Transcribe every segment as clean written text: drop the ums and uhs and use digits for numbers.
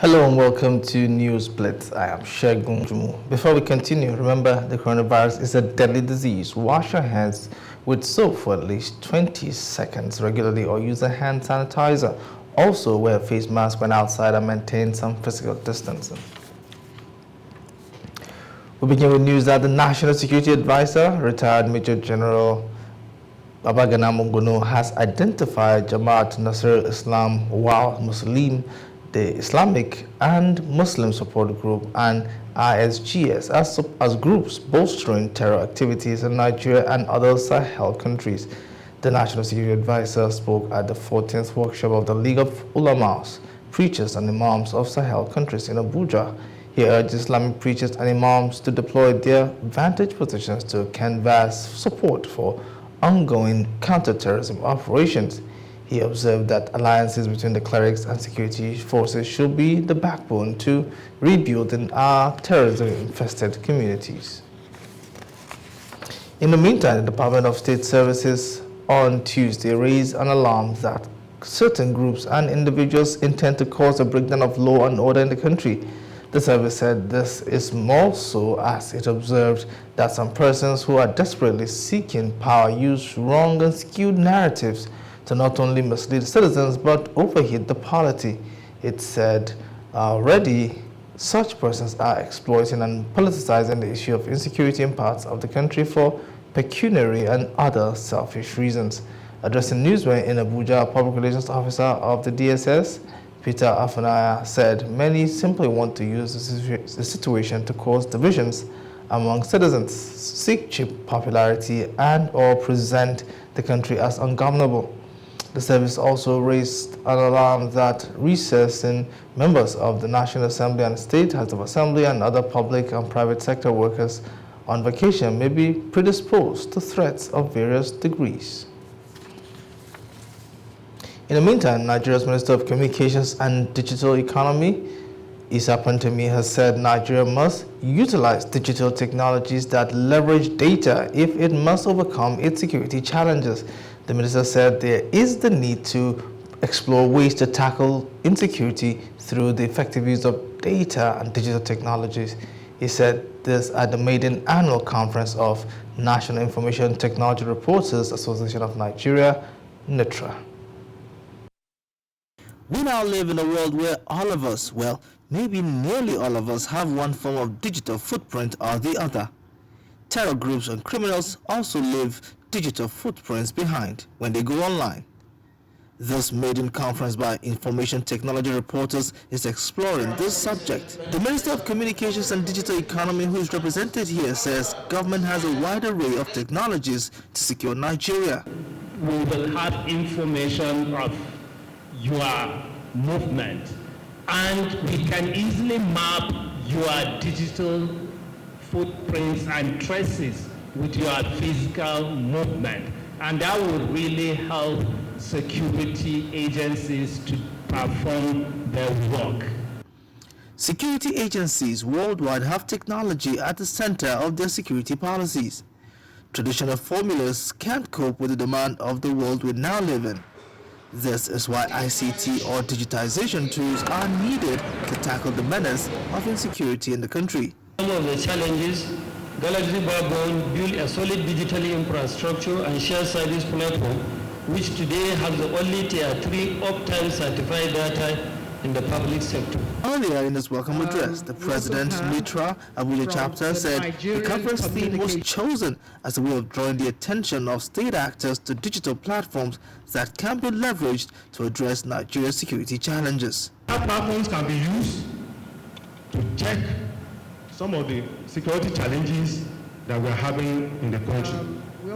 Hello and welcome to Newsblitz. I am Shegun Jumu. Before we continue, remember the coronavirus is a deadly disease. Wash your hands with soap for at least 20 seconds regularly or use a hand sanitizer. Also, wear a face mask when outside and maintain some physical distancing. We begin with news that the National Security Advisor, retired Major General Babagana Mongono, has identified Jamaat Nasr Islam Wal Muslim, the Islamic and Muslim Support Group, and ISGS as groups bolstering terror activities in Nigeria and other Sahel countries. The National Security Advisor spoke at the 14th workshop of the League of Ulamas, Preachers and Imams of Sahel countries in Abuja. He urged Islamic preachers and imams to deploy their vantage positions to canvass support for ongoing counterterrorism operations. He observed that alliances between the clerics and security forces should be the backbone to rebuilding our terrorism-infested communities. In the meantime, the Department of State Services on Tuesday raised an alarm that certain groups and individuals intend to cause a breakdown of law and order in the country. The service said this is more so as it observed that some persons who are desperately seeking power use wrong and skewed narratives to not only mislead citizens but overheat the polity. It said already such persons are exploiting and politicizing the issue of insecurity in parts of the country for pecuniary and other selfish reasons. Addressing newsmen in Abuja, Public Relations Officer of the DSS, Peter Afanaya, said many simply want to use the situation to cause divisions among citizens, seek cheap popularity, and or present the country as ungovernable. The service also raised an alarm that recessing members of the National Assembly and State House of Assembly and other public and private sector workers on vacation may be predisposed to threats of various degrees. In the meantime, Nigeria's Minister of Communications and Digital Economy, Issa Pantami, has said Nigeria must utilize digital technologies that leverage data if it must overcome its security challenges. The minister said there is the need to explore ways to tackle insecurity through the effective use of data and digital technologies. He said this at the maiden annual conference of National Information Technology Reporters Association of Nigeria, NITRA. We now live in a world where all of us, well, maybe nearly all of us, have one form of digital footprint or the other. Terror groups and criminals also leave digital footprints behind when they go online. This maiden conference by Information Technology Reporters is exploring this subject. The Minister of Communications and Digital Economy, who is represented here, says government has a wide array of technologies to secure Nigeria. We will have information of your movement, and we can easily map your digital footprints and traces with your physical movement, and that will really help security agencies to perform their work. Security agencies worldwide have technology at the center of their security policies. Traditional formulas can't cope with the demand of the world we now live in. This is why ICT or digitization tools are needed to tackle the menace of insecurity in the country. Some of the challenges, Galaxy Backbone built a solid digital infrastructure and shared service platform, which today has the only Tier 3 uptime certified data in the public sector. Earlier in his welcome address, the President, Mitra Abuja chapter, said the conference theme was chosen as a way of drawing the attention of state actors to digital platforms that can be leveraged to address Nigeria's security challenges. Our platforms can be used to check some of the security challenges that we're having in the country.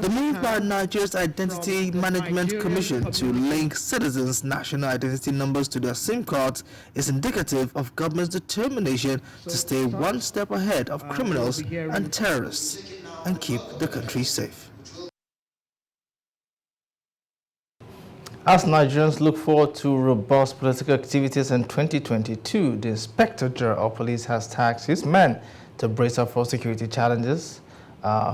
The move by Nigeria's Identity Management Commission to link citizens' national identity numbers to their SIM cards is indicative of government's determination to stay one step ahead of criminals and terrorists and keep the country safe. As Nigerians look forward to robust political activities in 2022, the Inspector General of Police has tasked his men to brace up for security challenges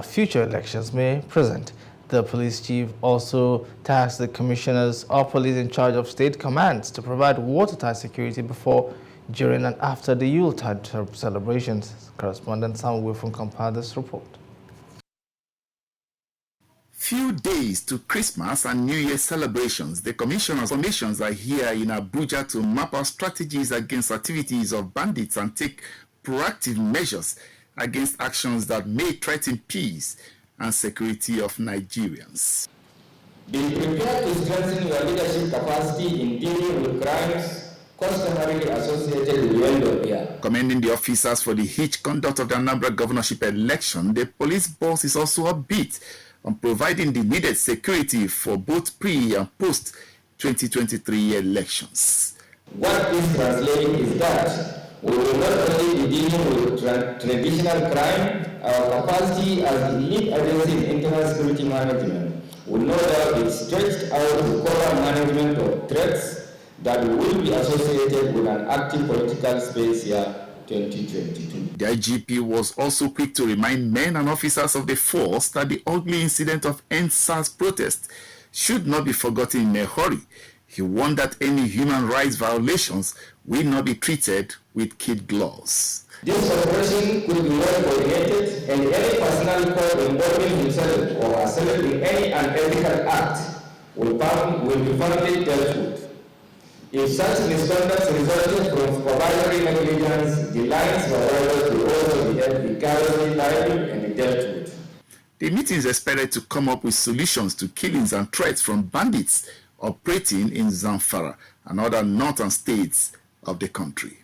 future elections may present. The police chief also tasked the commissioners of police in charge of state commands to provide watertight security before during and after the Yuletide celebrations. Correspondent Samuel from compiled this report. Few days to Christmas and New Year celebrations, the commissions are here in Abuja to map out strategies against activities of bandits and take proactive measures against actions that may threaten peace and security of Nigerians. Be prepared to strengthen your leadership capacity in dealing with crimes customarily associated with the end of year. Commending the officers for the hitch conduct of the Anambra governorship election, the police boss is also upbeat on providing the needed security for both pre- and post-2023 elections. What this translates is that we will not only be dealing with traditional crime, our capacity as elite agency in internal security management will no doubt be stretched out to cover management of threats that will be associated with an active political space year 2022. The IGP was also quick to remind men and officers of the force that the ugly incident of EndSARS protest should not be forgotten in a hurry. He warned that any human rights violations will not be treated with kid gloves. This operation could be well coordinated, and any personnel caught involving himself or herself in any unethical act will be firmly dealt with. If such misconduct resulted from supervisory negligence, the lines for others will also be held vicariously liable and dealt with. The meeting is expected to come up with solutions to killings and threats from bandits operating in Zamfara and other northern states of the country.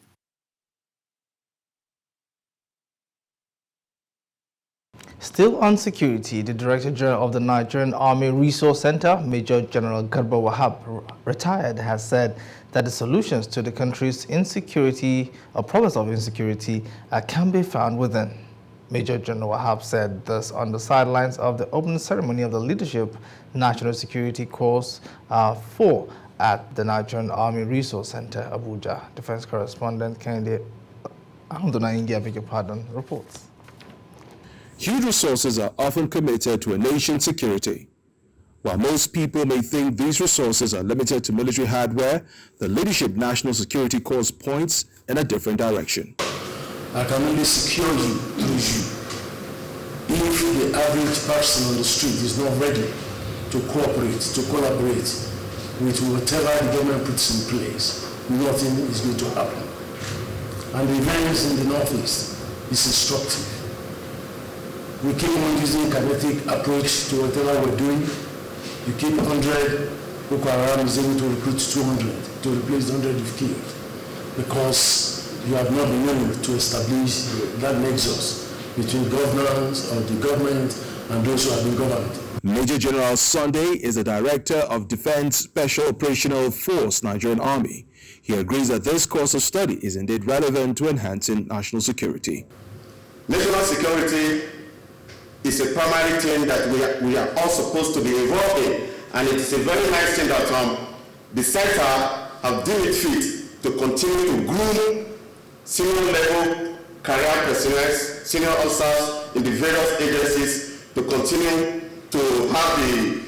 Still on security, the Director General of the Nigerian Army Resource Center, Major General Garba Wahab, retired, has said that the solutions to the country's insecurity or problems of insecurity can be found within. Major General Wahab said this on the sidelines of the opening ceremony of the Leadership National Security Course 4 at the Nigerian Army Resource Center, Abuja. Defense correspondent Kennedy reports. Huge resources are often committed to a nation's security. While most people may think these resources are limited to military hardware, the Leadership National Security Course points in a different direction. I can only secure you through you. If the average person on the street is not ready to cooperate, to collaborate with whatever the government puts in place, nothing is going to happen. And the events in the Northeast is instructive. We keep on using kinetic approach to whatever we're doing. You keep 100, Boko Haram is able to recruit 200 to replace the 100 you've killed, because you have not been able to establish that nexus between governance or the government and those who have been governed. Major General Sunday is the Director of Defense Special Operational Force, Nigerian Army. He agrees that this course of study is indeed relevant to enhancing national security. National security is a primary thing that we are all supposed to be involved in, and it is a very nice thing that the center have deemed it fit to continue to groom senior level career personnel, senior officers in the various agencies, to continue to have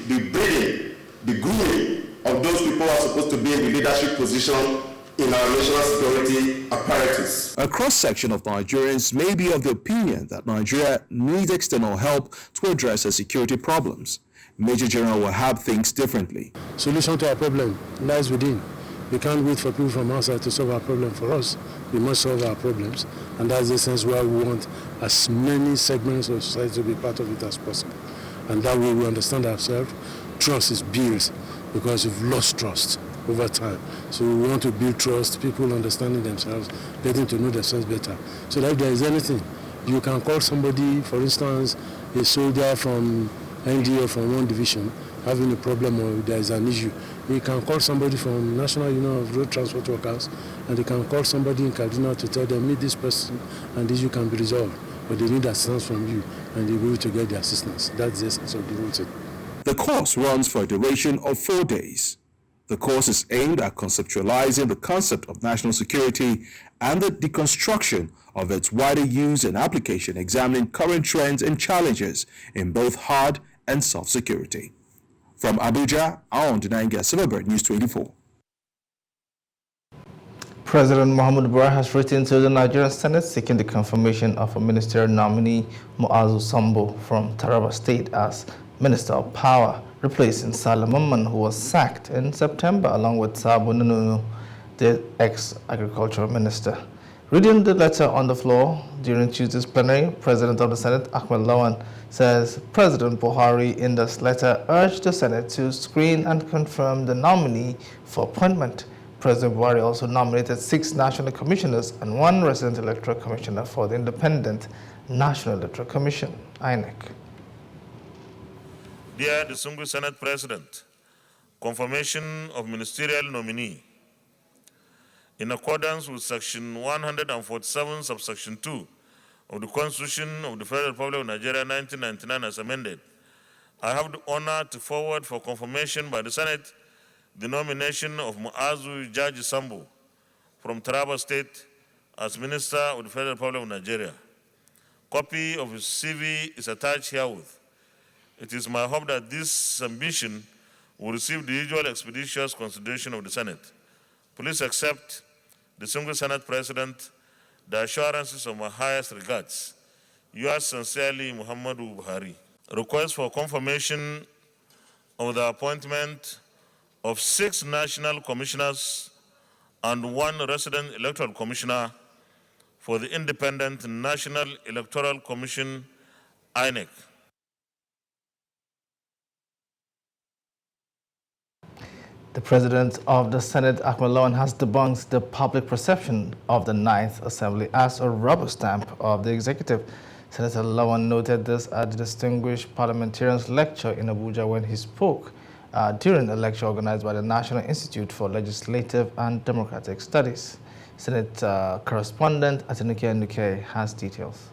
the breeding, the grooming of those people who are supposed to be in the leadership position in our national security apparatus. A cross-section of Nigerians may be of the opinion that Nigeria needs external help to address its security problems. Major General Wahab thinks differently. Solution to our problem lies within. We can't wait for people from outside to solve our problem for us. We must solve our problems, and that's the sense why we want as many segments of society to be part of it as possible. And that way we understand ourselves. Trust is built because we've lost trust over time. So we want to build trust, people understanding themselves, getting to know themselves better. So that if there is anything, you can call somebody, for instance, a soldier from ND or from one division having a problem or there is an issue. You can call somebody from National Union of Road Transport Workers, and they can call somebody in Kaduna to tell them, meet this person, and the issue can be resolved. But they need assistance from you, and they'll be able to get the assistance. That's the essence of the whole thing. The course runs for a duration of 4 days. The course is aimed at conceptualizing the concept of national security and the deconstruction of its wider use and application, examining current trends and challenges in both hard and soft security. From Abuja, Aon Denangia, Silverbird News 24. President Muhammad Buhari has written to the Nigerian Senate seeking the confirmation of a ministerial nominee, Muazu Sambo, from Taraba State as Minister of Power, replacing Salaman, who was sacked in September along with Sabo Nunu, the ex-agricultural minister. Reading the letter on the floor during Tuesday's plenary, President of the Senate, Ahmed Lawan, says President Buhari in this letter urged the Senate to screen and confirm the nominee for appointment. President Buhari also nominated 6 national commissioners and 1 resident electoral commissioner for the Independent National Electoral Commission, INEC. Dear distinguished Senate President, confirmation of ministerial nominee. In accordance with Section 147, subsection 2 of the Constitution of the Federal Republic of Nigeria 1999 as amended, I have the honor to forward for confirmation by the Senate the nomination of Muazu Jaji Sambo from Taraba State as Minister of the Federal Republic of Nigeria. Copy of his CV is attached herewith. It is my hope that this submission will receive the usual expeditious consideration of the Senate. Please accept, distinguished Senate President, the assurances of my highest regards. Yours sincerely, Muhammadu Buhari. Request for confirmation of the appointment of 6 national commissioners and 1 resident electoral commissioner for the Independent National Electoral Commission, INEC. The President of the Senate, Ahmed Lawan, has debunked the public perception of the 9th Assembly as a rubber stamp of the executive. Senator Lawan noted this at the Distinguished Parliamentarians Lecture in Abuja when he spoke during a lecture organized by the National Institute for Legislative and Democratic Studies. Senate correspondent Atinike Nuke has details.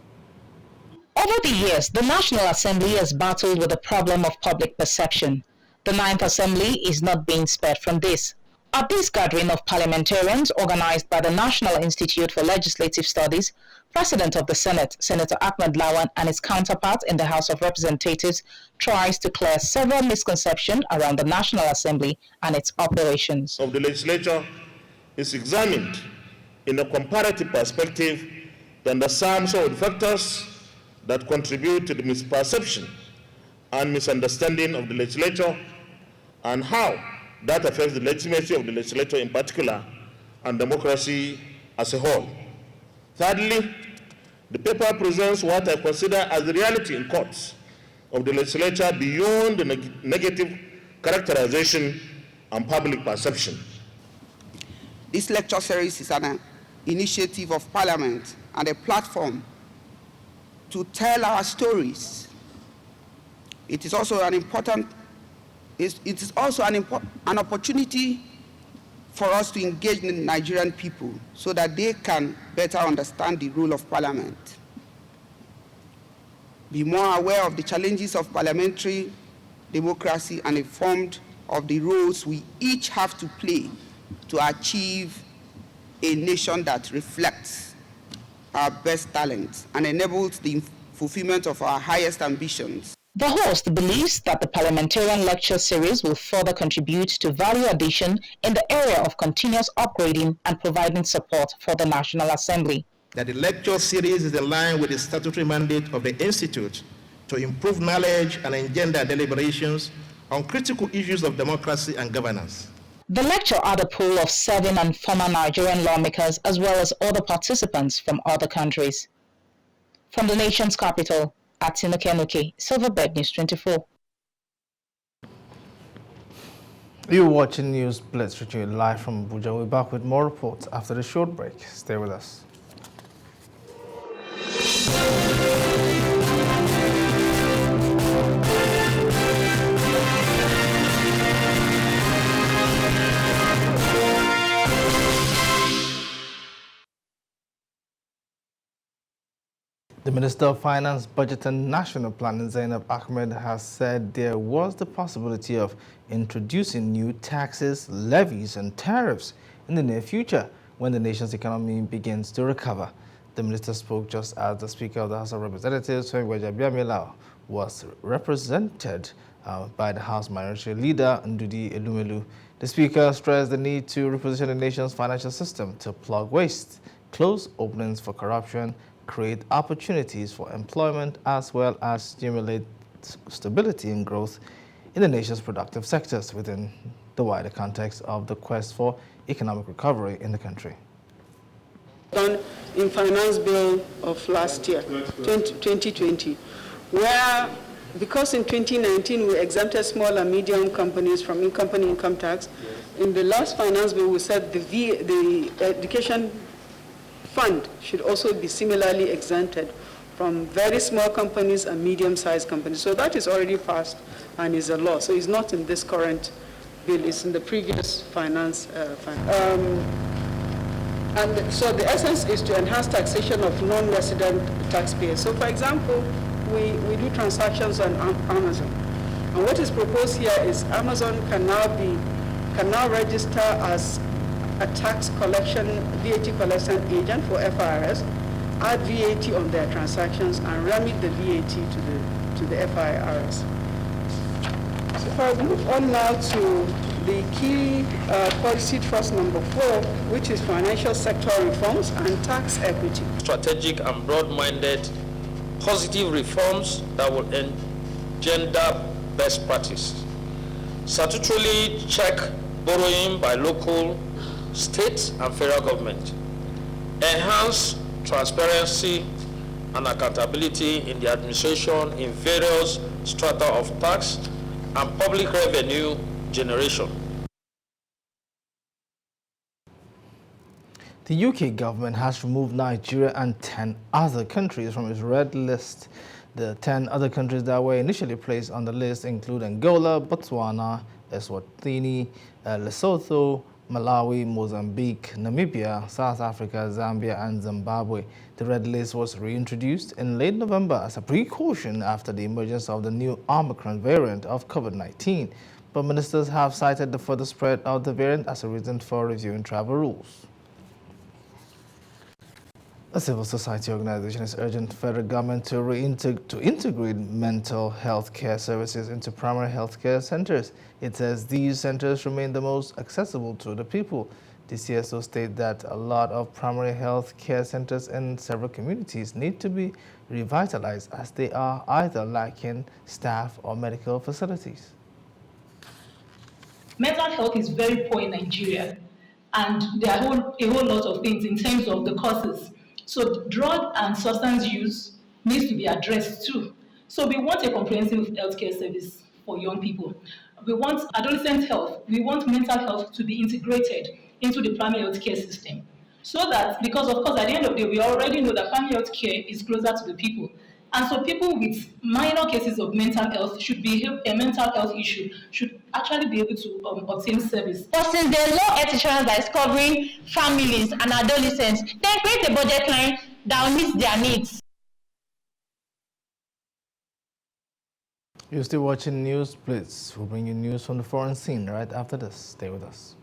Over the years, the National Assembly has battled with the problem of public perception. The 9th Assembly is not being spared from this. At this gathering of parliamentarians organized by the National Institute for Legislative Studies, President of the Senate, Senator Ahmed Lawan, and his counterpart in the House of Representatives tries to clear several misconceptions around the National Assembly and its operations. Of the legislature is examined in a comparative perspective to understand some of the factors that contribute to the misperception and misunderstanding of the legislature and how that affects the legitimacy of the legislature in particular and democracy as a whole. Thirdly, the paper presents what I consider as the reality in courts of the legislature beyond the negative characterization and public perception. This lecture series is an initiative of Parliament and a platform to tell our stories. It is also an opportunity for us to engage the Nigerian people so that they can better understand the role of Parliament, be more aware of the challenges of parliamentary democracy, and informed of the roles we each have to play to achieve a nation that reflects our best talents and enables the fulfillment of our highest ambitions. The host believes that the parliamentarian lecture series will further contribute to value addition in the area of continuous upgrading and providing support for the National Assembly. That the lecture series is in line with the statutory mandate of the Institute to improve knowledge and engender deliberations on critical issues of democracy and governance. The lecture had a pool of 7 and former Nigerian lawmakers as well as other participants from other countries. From the nation's capital, Atinike Nuke, Silverbird News 24. You're watching Newsblitz, reaching you live from Abuja. We're back with more reports after the short break. Stay with us. The Minister of Finance, Budget and National Planning, Zainab Ahmed, has said there was the possibility of introducing new taxes, levies and tariffs in the near future when the nation's economy begins to recover. The minister spoke just as the Speaker of the House of Representatives, was represented by the House Minority Leader, Ndudi Elumelu. The Speaker stressed the need to reposition the nation's financial system to plug waste, close openings for corruption, create opportunities for employment, as well as stimulate stability and growth in the nation's productive sectors within the wider context of the quest for economic recovery in the country. Done in finance bill of last year, 2020, where because in 2019 we exempted small and medium companies from company income tax, in the last finance bill we said the education fund should also be similarly exempted from very small companies and medium-sized companies. So that is already passed and is a law. So it's not in this current bill, it's in the previous finance and so the essence is to enhance taxation of non-resident taxpayers. So for example, we do transactions on Amazon. And what is proposed here is Amazon can now register as a tax collection, VAT collection agent for FIRS, add VAT on their transactions and remit the VAT to the FIRS. So if I move on now to the key policy thrust number 4, which is financial sector reforms and tax equity. Strategic and broad-minded positive reforms that will engender best practice. Statutorily check borrowing by local, state and federal government. Enhance transparency and accountability in the administration in various strata of tax and public revenue generation. The UK government has removed Nigeria and 10 other countries from its red list. The 10 other countries that were initially placed on the list include Angola, Botswana, Eswatini, Lesotho, Malawi, Mozambique, Namibia, South Africa, Zambia, and Zimbabwe. The red list was reintroduced in late November as a precaution after the emergence of the new Omicron variant of COVID-19. But ministers have cited the further spread of the variant as a reason for reviewing travel rules. A civil society organization is urging the federal government to integrate mental health care services into primary health care centers. It says these centers remain the most accessible to the people. The CSO states that a lot of primary health care centers in several communities need to be revitalized as they are either lacking staff or medical facilities. Mental health is very poor in Nigeria, and there are a whole lot of things in terms of the causes. So drug and substance use needs to be addressed too. So we want a comprehensive healthcare service for young people. We want adolescent health. We want mental health to be integrated into the primary healthcare system. So that, because of course at the end of the day, we already know that primary healthcare is closer to the people. And so people with minor cases of mental health a mental health issue should actually be able to obtain service. But since there are law insurance that is covering families and adolescents, then create a budget line that will meet their needs. You're still watching Newsblitz. We'll bring you news from the foreign scene right after this. Stay with us.